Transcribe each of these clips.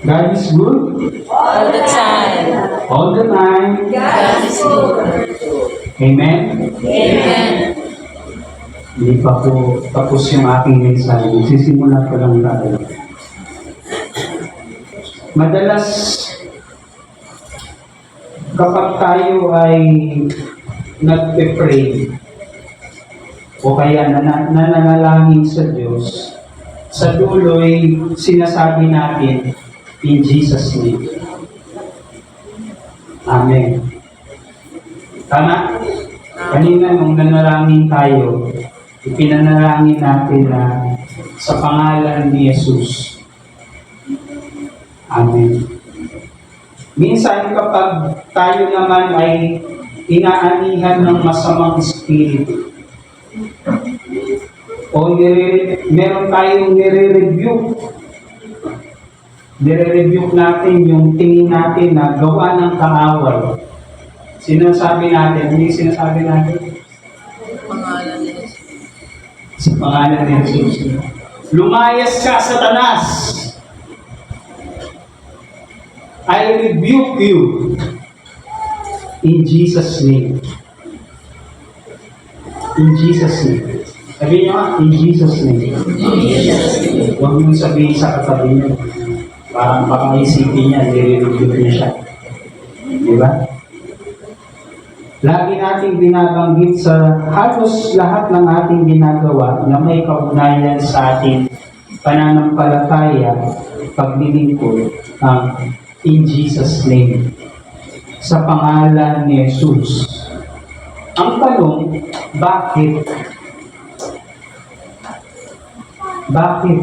God is good All the time. all the time. God is good. Amen? Amen. Hindi pa po tapos yung aking mensahe. Sisimula pa lang tayo. Madalas, kapag tayo ay nagpe-pray o kaya nananalangin sa Diyos, sa dulo'y sinasabi natin, in Jesus' name. Amen. Tama? Kanina nung nanalangin tayo, ipinanalangin natin na sa pangalan ni Jesus. Amen. Minsan kapag tayo naman ay inaanihan ng masamang espiritu, o meron tayong nire-review natin yung tingin natin na gawa ng kaaway. Sinasabi natin, hindi sinasabi natin Pangalan ni Jesus. sa pangalan ni Jesus. Lumayas ka, Satanas! I rebuke you in Jesus' name. In Jesus' name. Sabi niyo nga, in Jesus' name. Huwag mong sabihin sa katabi niyo. Parang baka isipin niya, nire-rebuke niya siya. Di ba? Lagi nating binabanggit sa halos lahat ng ating ginagawa na may kaugnayan sa ating pananampalataya, paglilingkod ang in Jesus' name. Sa pangalan ni Jesus. Ang tanong, bakit? Bakit?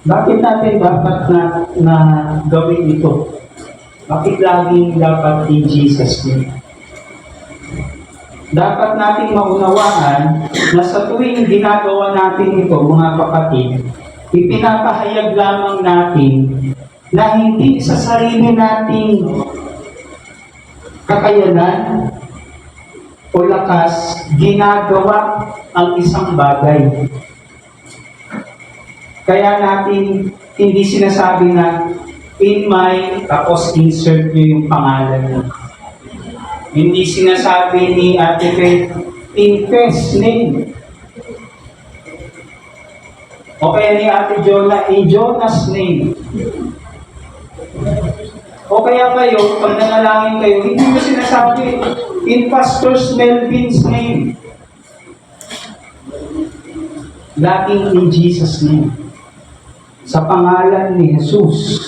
Bakit natin dapat na gawin ito? Bakit laging dapat in Jesus' name? Dapat nating maunawaan na sa tuwing ginagawa natin ito, mga kapatid, ipinapahayag lamang natin na hindi sa sarili nating kakayanan o lakas ginagawa ang isang bagay. Kaya natin hindi sinasabi na in my, tapos insert nyo yung pangalan nyo. Hindi sinasabi ni Ate Faith, in Faith's name. O kaya ni Ate Jonah, in Jonah's name. O kaya kayo, pag nanalangin kayo, hindi mo sinasabi, in Pastor Melvin's name. Laging in Jesus' name. Sa pangalan ni Jesus.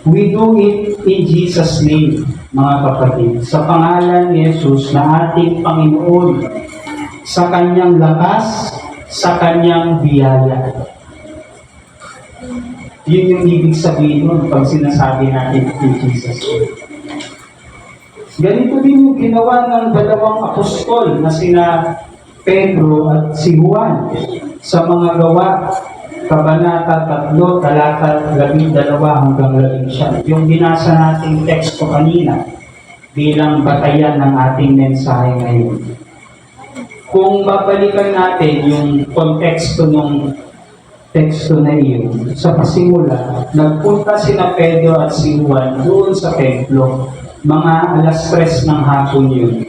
We do it in Jesus' name, mga kapatid. Sa pangalan ni Jesus na ating Panginoon, sa Kanyang lakas, sa Kanyang biyaya. Yun yung ibig sabihin nun pag sinasabi natin in Jesus' name. Ganito din yung ginawa ng dalawang apostol na sina Pedro at si Juan sa mga gawa. Kabanata 3, talata 12 hanggang 11. Yung binasa nating teksto kanina bilang batayan ng ating mensahe ngayon. Kung babalikan natin yung konteksto ng teksto na iyon, sa pasimula, nagpunta sina Pedro at si Juan doon sa templo. Mga alas 3 ng hapon yun.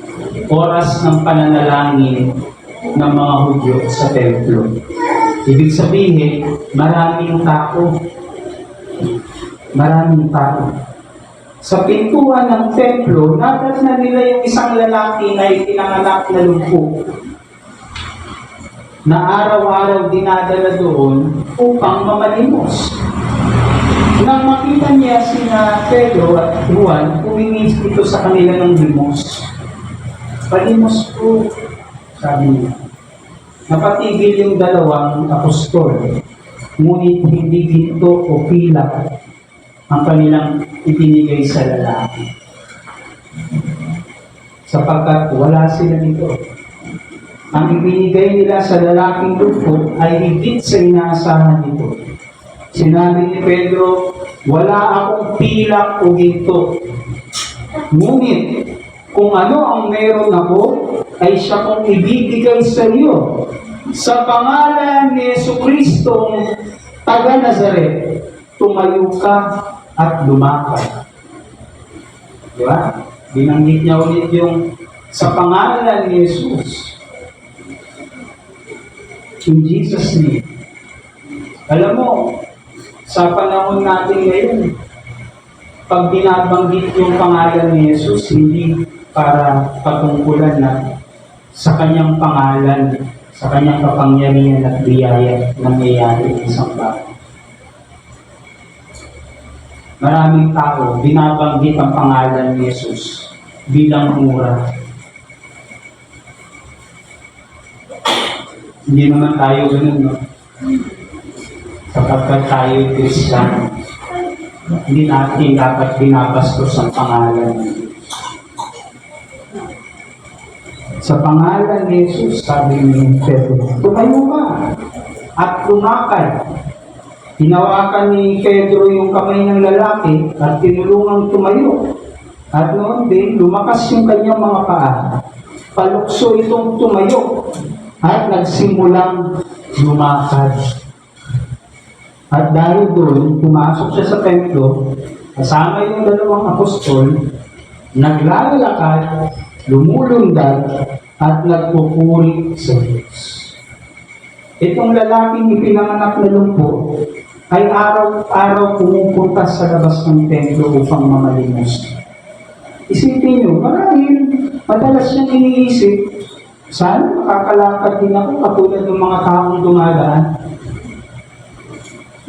Oras ng pananalangin ng mga Hudyo sa templo. Ibig sabihin, maraming tao. Maraming tao. Sa pintuan ng templo, nadat na nila yung isang lalaki na ipinanganak na lumpo na araw-araw dinadala doon upang mamalimos. Nang makita niya sina Pedro at Juan, humingi ito sa kanila ng limos. Palimos po, sabi niya. Napatigil yung dalawang apostol, ngunit hindi ginto o pilak ang kanilang ibinigay sa lalaki. Sapagkat wala sila nito. Ang ibinigay nila sa lalaking lumpo ay higit sa inaasahan nito. Sinabi ni Pedro, wala akong pilak o ginto. Ngunit, kung ano ang meron ako, ay siya kong ibibigay sa iyo. Sa pangalan ni Jesucristo, taga Nazaret, tumayo ka at lumakad. Di ba? Binanggit niya ulit yung sa pangalan ni Jesus. In Jesus' name. Alam mo, sa panahon natin ngayon, pag binabanggit yung pangalan ni Jesus, hindi para patungkulan na sa kanyang pangalan, sa kanyang kapangyarihan at biyaya na nangyayari ng isang tao. Maraming tao, binabanggit ang pangalan ni Jesus bilang mura. Hindi naman tayo ganun, no? Kapag tayo Kristiyano, hindi natin dapat binabastos ang pangalan ni Jesus. Sa pangalan ni Jesus, sabi ni Pedro, tumayo ka at lumakad. Hinawakan ni Pedro yung kamay ng lalaki at tinulungang tumayo. At noon din, lumakas yung kanyang mga paa. Palukso itong tumayo at nagsimulang lumakad. At dahil doon, pumasok siya sa templo, kasama yung dalawang apostol, naglalakad, lumulundag, at nagpupuri sa Diyos. Itong lalaking ipinanganak na lumpo ay araw-araw pumupunta sa labas ng templo upang mamalimos. Isipin nyo, marahil madalas niyang iniisip, sana makakalakad din ako katulad ng mga taong dumadaan.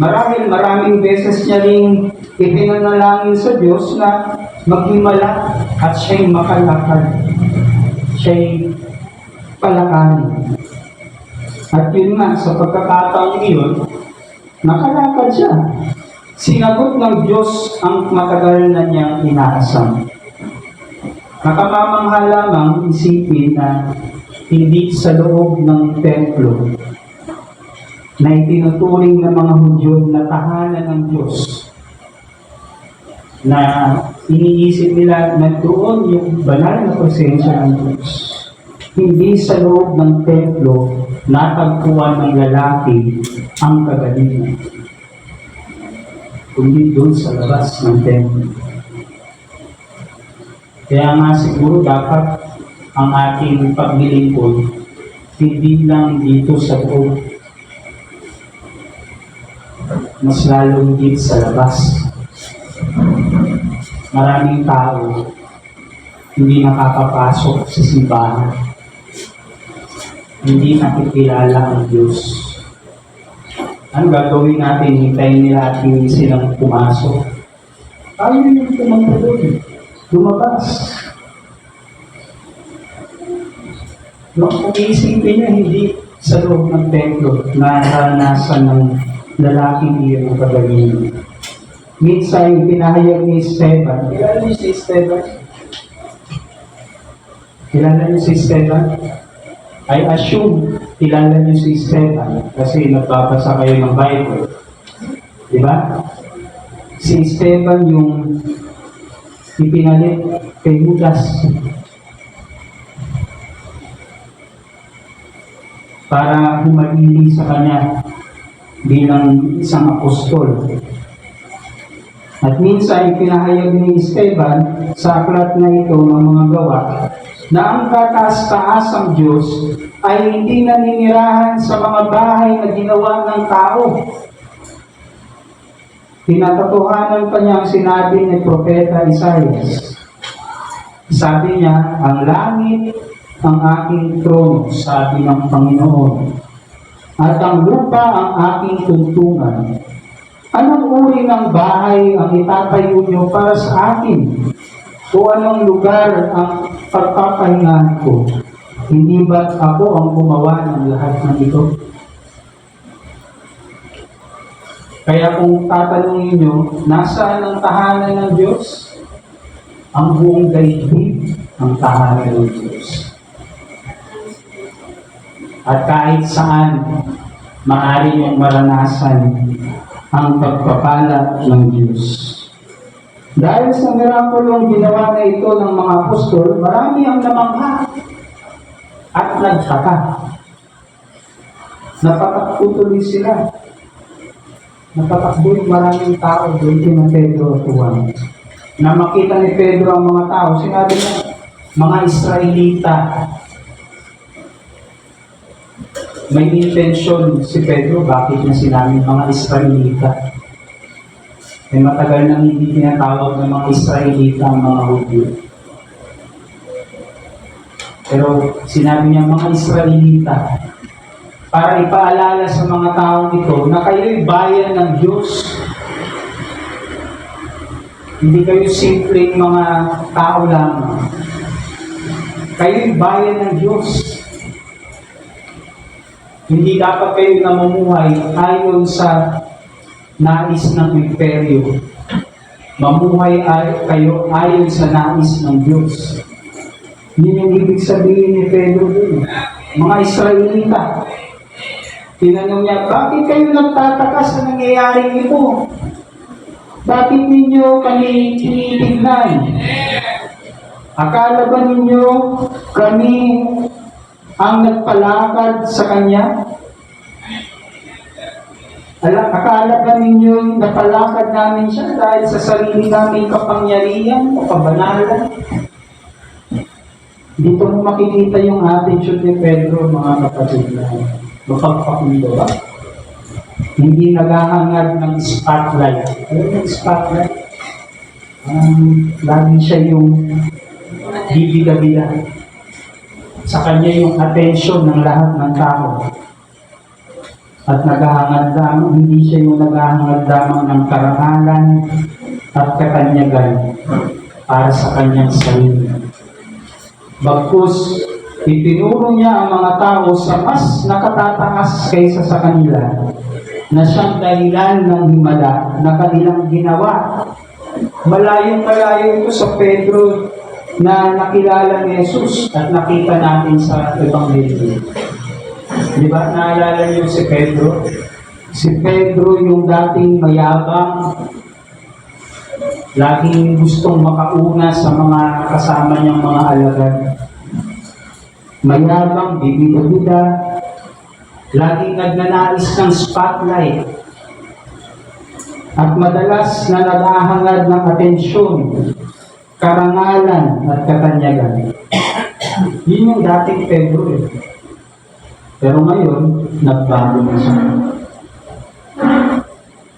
Marahil maraming beses niya rin ipinanalangin sa Diyos na maghimala at siya'y makalakad. Siya'y palakanin. At yun nga, sa pagkakataong iyon, nakalakad siya. Sinagot ng Diyos ang matagal na niyang inaasam. Nakamamangha lamang isipin na hindi sa loob ng templo na itinuturing ng mga Hudyo na tahanan ng Diyos, na iniisip nila na doon yung banal na presensya ng Diyos. Hindi sa loob ng templo natagpuan ng lalaki ang kagalingan, kundi doon sa labas ng templo. Kaya nga siguro dapat ang ating paglilingkod hindi lang dito sa loob, mas lalong dito sa labas. Maraming tao hindi nakakapasok sa simbahan. Hindi nakikilala ang Diyos. Ano gagawin natin? Hintayin nila at hindi silang pumasok. Tayo yung pumunta doon. Lumabas. Kung iisipin niya, hindi sa loob ng templo na naranasan ng lalaking iyon ang kagalingan. Minsan, pinahayag ni Esteban. Kilala niyo si Esteban? Kilala niyo si Esteban? I assume, kilala niyo si Esteban kasi nagbabasa kayo ng Bible. Di ba? Si Esteban yung ipinalit kay Judas para humalili sa kanya bilang isang apostol. At minsan, ipinahayag ni Esteban sa aklat na ito ng mga gawa na ang kataas-taasang Diyos ay hindi naninirahan sa mga bahay na ginawa ng tao. Pinatotohanan pa niya ang sinabi ni Propeta Isaias. Sabi niya, ang langit ang aking trono, sabi ng Panginoon, at ang lupa ang aking tuntungan. Anong uri ng bahay ang itatayo niyo para sa akin? O anong lugar ang pagpapahingahan ko? Hindi ba't ako ang gumawa ng lahat ng ito? Kaya kung tatanungin niyo, nasaan ang tahanan ng Diyos? Ang buong daigdig ang tahanan ng Diyos. At kahit saan, maaari niyong maranasan ang pagpapala ng Diyos. Dahil sa mirakulong ginawa na ito ng mga apostol, marami ang namangha at nagtaka. Napataktutuloy sila. Natatakbo yung maraming tao doon kina Pedro at Juan. Na makita ni Pedro ang mga tao, sinabi niya, mga Israelita. May intention si Pedro, bakit niya sinabi mga Israelita? May matagal nang hindi tinatawag ng mga Israelita ang mga Hudyo. Pero sinabi niya mga Israelita para ipaalala sa mga taong ito na kayo'y bayan ng Diyos. Hindi kayo simpleng mga tao lamang. Kayo'y bayan ng Diyos. Hindi dapat kayo namumuhay ayon sa nais ng imperyo. Mamuhay kayo ayon sa nais ng Diyos. Yun yung ibig sabihin ni Pedro dun. Mga Israelita. Tinanong niya, bakit kayo nagtataka sa nangyayari ito? Bakit ninyo kami tinitignan? Akala ba ninyo kami ang nagpalakad sa Kanya? Akala ba ninyo napalakad namin siya dahil sa sarili naming kapangyarihan o kabanalan? Dito mo makikita yung attitude ni Pedro, mga kapatid na mapagpakundo ba? Hindi naghahangad ng spotlight. Ano yung spotlight? Lagi siya yung bibida-bida. Sa kanya yung attention ng lahat ng tao. At naghahangad lamang, hindi siya yung naghahangad lamang ng karangalan at katanyagan para sa kanyang sarili. Bagkus, itinuro niya ang mga tao sa mas nakatataas kaysa sa kanila na siyang dahilan ng himala na kanilang ginawa. Malayong-malayo ito sa Pedro na nakilala ni Jesus at nakita natin sa Ebanghelyo. Di ba? Naalala niyo si Pedro? Si Pedro yung dating mayabang, laging gustong makauna sa mga kasama niyang mga alagad. Mayabang, bibida-bida, laging nagnanais ng spotlight. At madalas na naghahangad ng atensyon, karangalan at katanyagan. Yun yung dating Pedro eh. Pero ngayon, nagbago na siya.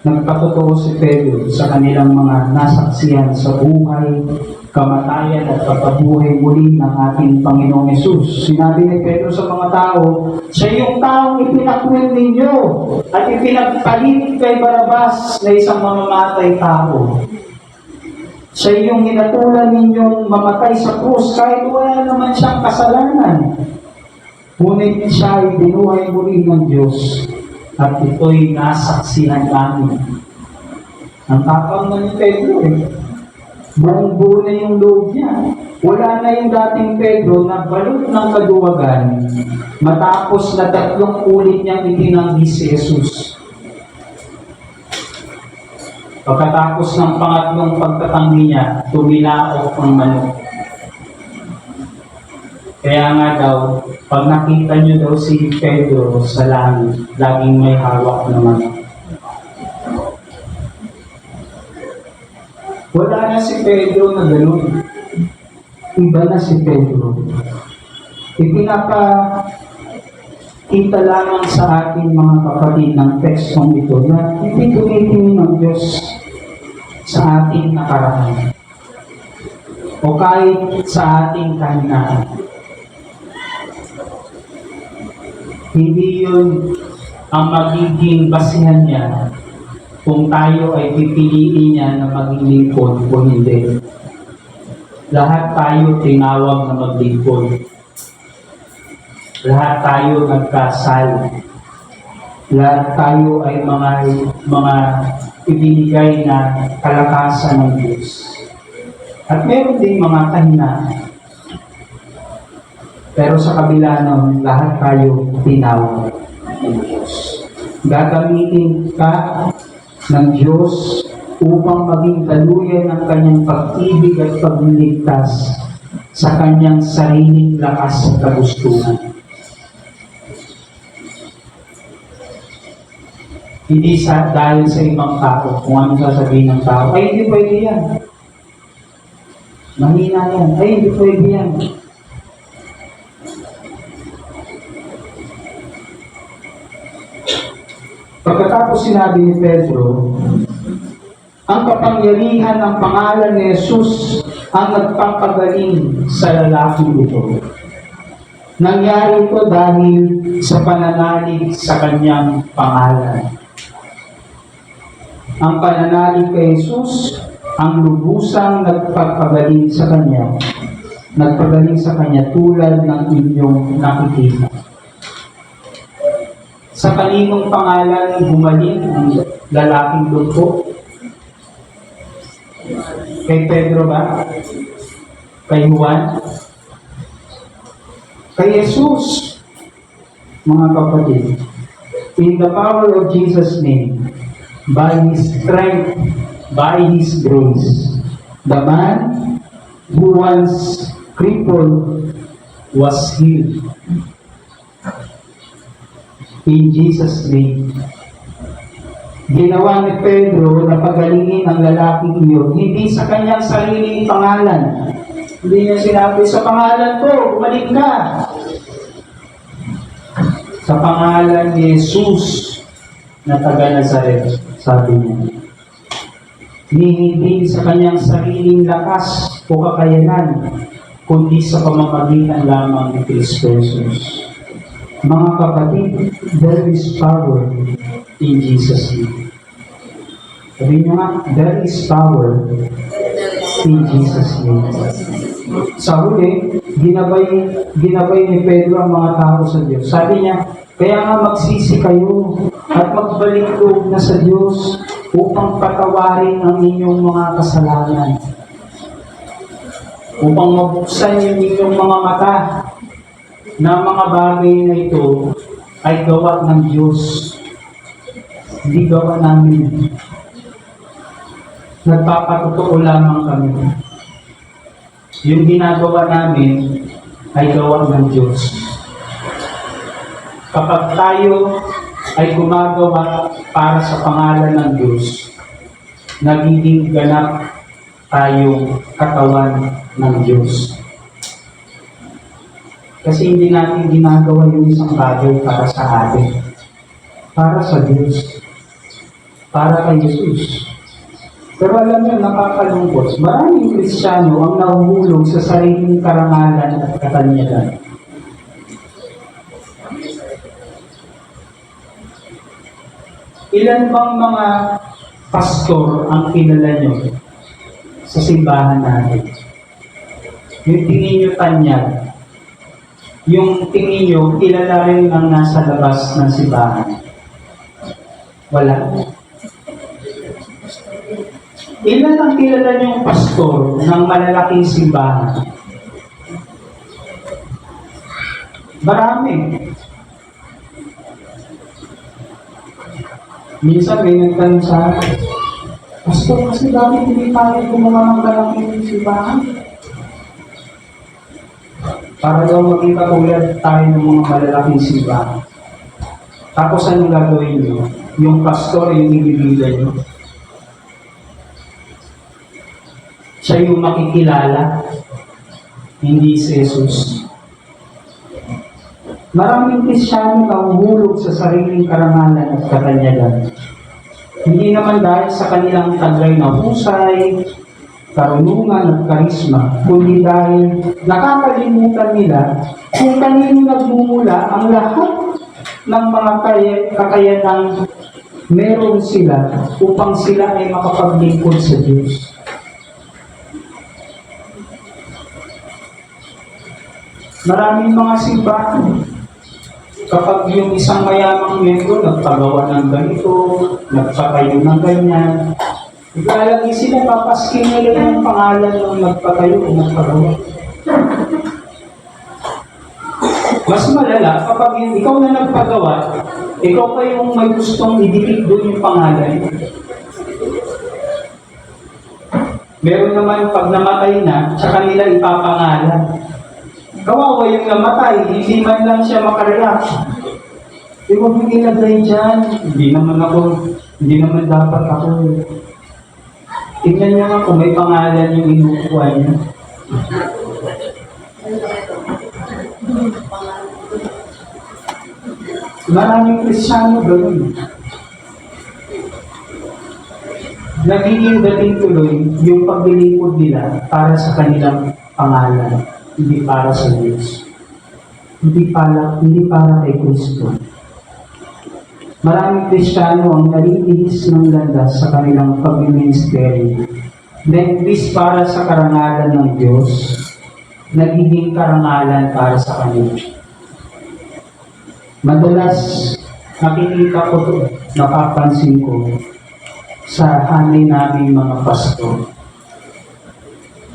Nagpatotoo si Pedro sa kanilang mga nasaksihan sa buhay, kamatayan at pagkabuhay muli ng ating Panginoong Hesus. Sinabi ni Pedro sa mga tao, siya yung taong ipinakwil ninyo at ipinagpalit kay Barabas na isang mamamatay tao. Siya yung hinatulan ninyong mamatay sa krus kahit wala naman siyang kasalanan. Ngunit siya ay binuhay muli ng Diyos at ito'y nasaksihan namin. Ang tapang na ni Pedro eh. Buong-buo na yung loob niya. Wala na yung dating Pedro na balot ng kaduwagan matapos na 3 ulit niyang itinanggi si Jesus. Pagkatapos ng pangatlong pagtatanggi niya, tumilaok ang manok. Kaya nga daw, pag nakita niyo daw si Pedro sa langit, laging may hawak na manok. Wala na si Pedro na gano'n. Iba na si Pedro. Ipinapakita lamang sa ating mga kapatid ng tekstong ito na hindi tumitingin ng Diyos sa ating nakaraan o kahit sa ating kahinaan. Hindi yun ang magiging basihan niya kung tayo ay pipiliin niya na maging lingkod o hindi. Lahat tayo tinawag na maglingkod. Lahat tayo nagkasal. Lahat tayo ay mga ibinigay na kalakasan ng Diyos. At meron din mga kahinaan. Pero sa kabila nun, lahat tayo tinawag ng Diyos. Gagamitin ka ng Diyos upang maging daluyan ng kanyang pag-ibig at pagliligtas sa kanyang sariling lakas at kagustuhan. Hindi dahil sa ibang tao, kung ano sasabihin ng tao, ay hindi pwede yan. Mahina yan. Ay hindi pwede yan. Pagkatapos sinabi ni Pedro, ang kapangyarihan ng pangalan ni Jesus ang nagpapagaling sa lalaking ito. Nangyari ito dahil sa pananalig sa kanyang pangalan. Ang pananalig kay Jesus ang lubusang nagpapagaling sa kanya. Nagpagaling sa kanya tulad ng inyong nakikita. Sa kaninong pangalan gumaling ang lalaking dugo? Kay Pedro ba? Kay Juan? Kay Jesus? Mga kapatid, in the power of Jesus' name, by His strength, by His grace, the man who once crippled was healed. In Jesus' name. Ginawa ni Pedro na pagalingin ang lalaking iyon, hindi sa kanyang sariling pangalan. Hindi niya sinabi, sa pangalan ko, bumalik ka. Sa pangalan ni Jesus na taga Nazaret, sabi niya. Hindi sa kanyang sariling lakas o kakayanan, kundi sa pamamagitan lamang ni Kristo Jesus. Mga kapatid, there is power in Jesus' name. Sabi niyo nga, there is power in Jesus' name. Sa huli, ginabay ni Pedro ang mga tao sa Diyos. Sabi niya, kaya nga magsisi kayo at magbalik loob na sa Diyos upang patawarin ang inyong mga kasalanan. Upang mabuksan yung inyong mga mata na mga bagay na ito ay gawa ng Diyos. Hindi gawa namin. Nagpapatotoo lamang kami. Yung ginagawa namin ay gawa ng Diyos. Kapag tayo ay gumagawa para sa pangalan ng Diyos, nagiging ganap tayong katawan ng Diyos. Kasi hindi natin ginagawa yung isang bagay para sa atin. Para sa Diyos. Para kay Jesus. Pero alam niyo, nakakalungkot. Maraming Kristiyano ang nahuhulog sa sariling karangalan at katanyagan. Ilan bang mga pastor ang kilala niyo sa simbahan natin? Yung tingin niyo tanyag. Yung tingin nyo, kilala rin ang nasa labas ng simbahan. Wala. Ilan ang kilala niyong pastor ng malalaking simbahan? Marami. Minsan may nagtanong sa akin, Pastor, kasi bakit hindi tayo gumawa ng malaking simbahan? Para daw maging katulad tayo ng mga malalaking simbahan. Tapos anong gagawin nyo? Yung pastor yung ibibigan nyo. Siya yung makikilala, hindi si Jesus. Maraming Kristiyano na uhulog sa sariling karangalan at katanyagan. Hindi naman dahil sa kanilang taglay na husay, karunungan at karisma, kundi dahil nakakalimutan nila kung kanino nagmumula ang lahat ng mga kakayanang meron sila upang sila ay makapaglingkod sa Diyos. Maraming mga simbahan, kapag yung isang mayamang membro nagpagawa ng ganito, nagpatayo ng ganyan, ilalagay sila, papaskin nila yung pangalan ng nagpatayo o nagpagawa. Mas malala, kapag yung ikaw na nagpagawa, ikaw pa yung may gustong idikit doon yung pangalan. Meron naman pag namatay na, sa kanila ipapangalan. Kawawa yung namatay, hindi man lang siya makareact. huwag mo ilagay dyan. Hindi naman dapat ako. Tingnan niyo nga kung may pangalan yung inukuha niya. Maraming Kristiyano gano'n. Nagiging dating tuloy yung paglilingkod nila para sa kanilang pangalan, hindi para sa Diyos. Hindi para kay Kristo. Maraming Kristiyano ang nalilihis ng landas sa kanilang pag-ministeri. Nag-bis para sa karangalan ng Diyos, nagiging karangalan para sa kanila. Madalas nakikita ko to, napapansin ko sa hanay naming mga pastor.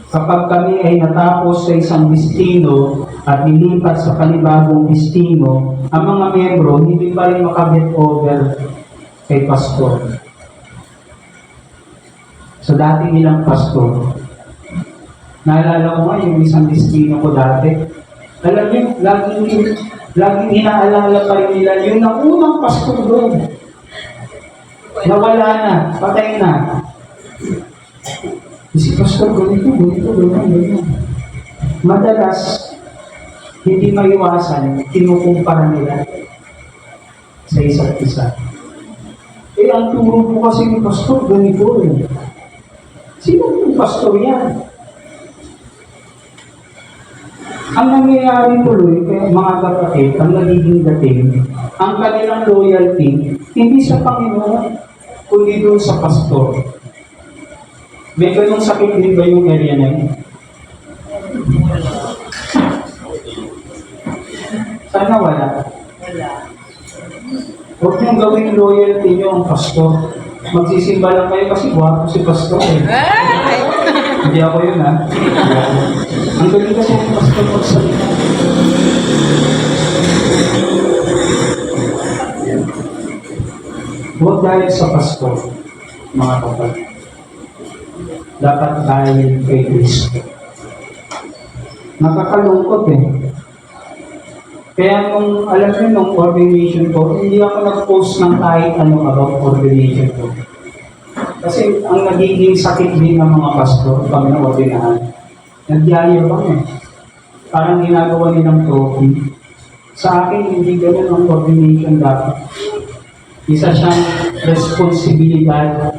Kapag kami ay natapos sa isang destino at nilipat sa panibagong destino, ang mga miyembro hindi pa rin makaget over kay pastor. Sa dati nilang pastor, naalala ko nga yung isang destino ko dati. Alam niyo, laging inaalala pa rin nila yung naunang pastor doon. Nawala na, patay na. Si pastor, ganito. Madalas, hindi maiwasan, kinukumpara nila sa isa't isa. Ang turo po kasi ni pastor, ganito eh. Sino yung pastor yan? Ang nangyayari tuloy, kaya mga kapatid, ang nagiging dating, ang kanilang loyalty, hindi sa Panginoon, kundi doon sa pastor. May ganong sakit din ba yung area na yun? Sana wala. Huwag niyong gawing loyalty niyo ang pastor. Magsisimba lang kayo kasi guwapo si pastor eh. Hindi ako yun ha. Ang galing kasi ang pastor magsalita. Huwag dahil sa pastor, mga kapatid. Dapat dahil kay Kristo. Nakakalungkot eh. Kaya alam niyo, nung ordination ko, hindi ako nag-post ng kahit ano about ordination ko. Kasi ang nagiging sakit din ng mga pastor pag na-ordinahan, nagyayabang eh. Parang ginagawa nilang trophy. Sa akin, hindi ganun ang ordination dapat. Isa siyang responsibilidad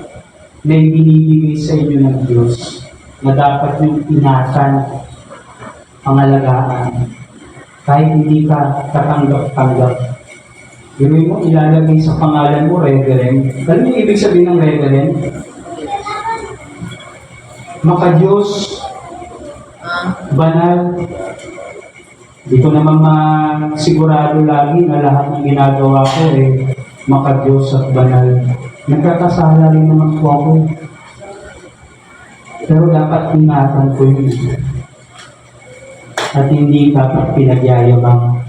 na ibinibigay sa inyo ng Diyos na dapat yung ingatan, pangalagaan, kahit hindi ka katanggap-tanggap. Gawin mo, ilalagay sa pangalan mo, Reverend. Alam niyo ibig sabihin ng Reverend? Maka-Diyos, banal. Di ko naman sigurado lagi na lahat ng ginagawa ko maka-Diyos at banal. Nagkakasala rin naman po ako. Pero dapat ingatan ko yun. At hindi dapat pinagyayabang.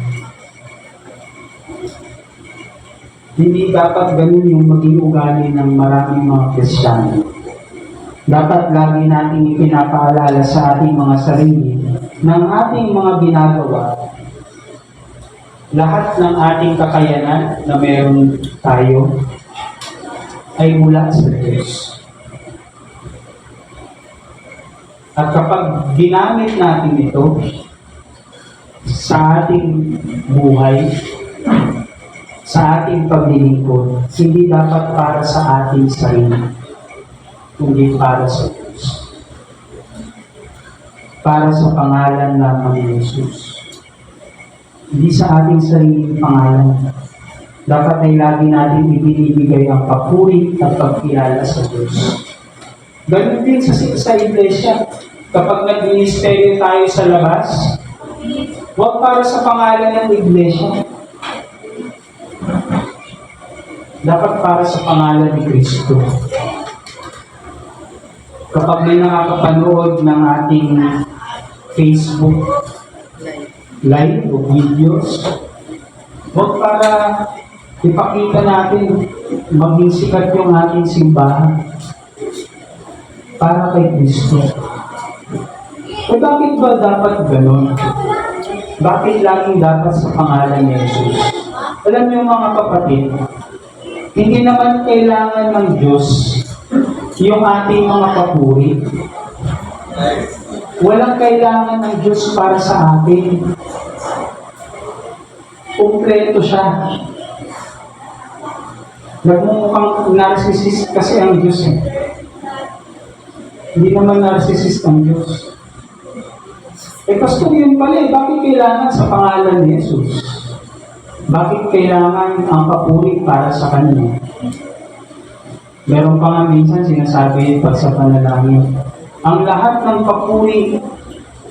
Hindi dapat ganun yung maging ugali ng maraming mga Kristiyano. Dapat lagi nating ipinapaalala sa ating mga sarili ng ating mga ginagawa. Lahat ng ating kakayanan na meron tayo ay mula sa Diyos. At kapag ginamit natin ito sa ating buhay, sa ating paglilingkod, hindi dapat para sa ating sarili, kundi para sa Diyos. Para sa pangalan lamang ni Jesus. Hindi sa ating sariling pangalan. Dapat ay lagi natin ibinibigay ang papuri at pagkilala sa Diyos. Ganun din sa iglesia. Kapag nag-ministeryo tayo sa labas, huwag para sa pangalan ng iglesia. Dapat para sa pangalan ni Kristo. Kapag may nakakapanood ng ating Facebook live o videos, huwag para ipakita natin maging sikat yung ating simbahan para kay Kristo. E bakit ba dapat ganon? Bakit laging dapat sa pangalan ni Jesus? Alam niyo mga kapatid, hindi naman kailangan ng Diyos yung ating mga papuri. Walang kailangan ng Diyos para sa atin. Kumpleto siya. Nagmumukhang narcissist kasi ang Diyos eh. Hindi naman narcissist ang Diyos. Pastor, yun pala eh, bakit kailangan sa pangalan ni Jesus? Bakit kailangan ang papuri para sa Kanya? Meron pa nga minsan sinasabi pag sa panalangin, ang lahat ng papuri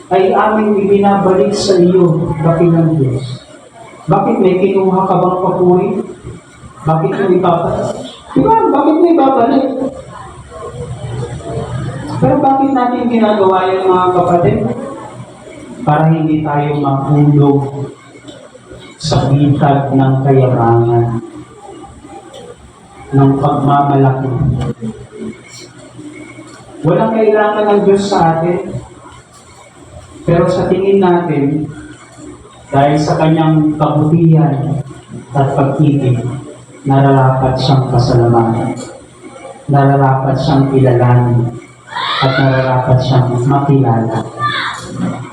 ay aming ibinabalik sa iyo, dakilang Diyos. Bakit may kinuha ka bang papuri? Bakit mo ibabalik? Diba? Bakit mo ibabalik? Pero bakit natin ginagawa yung mga kapatid? Para hindi tayo mahulog sa bitag ng kayabangan, ng pagmamalaki. Walang kailangan ng Diyos sa atin, pero sa tingin natin, dahil sa kanyang kabutihan at pag-ibig, nararapat siyang pasalamatan, nararapat siyang kilalanin, at nararapat siyang makilala.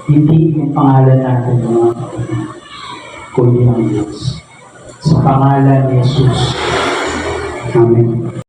Hindi yung pangalan natin mga kapatid, kundi ang Diyos. Sa pangalan ni Jesus. Amen.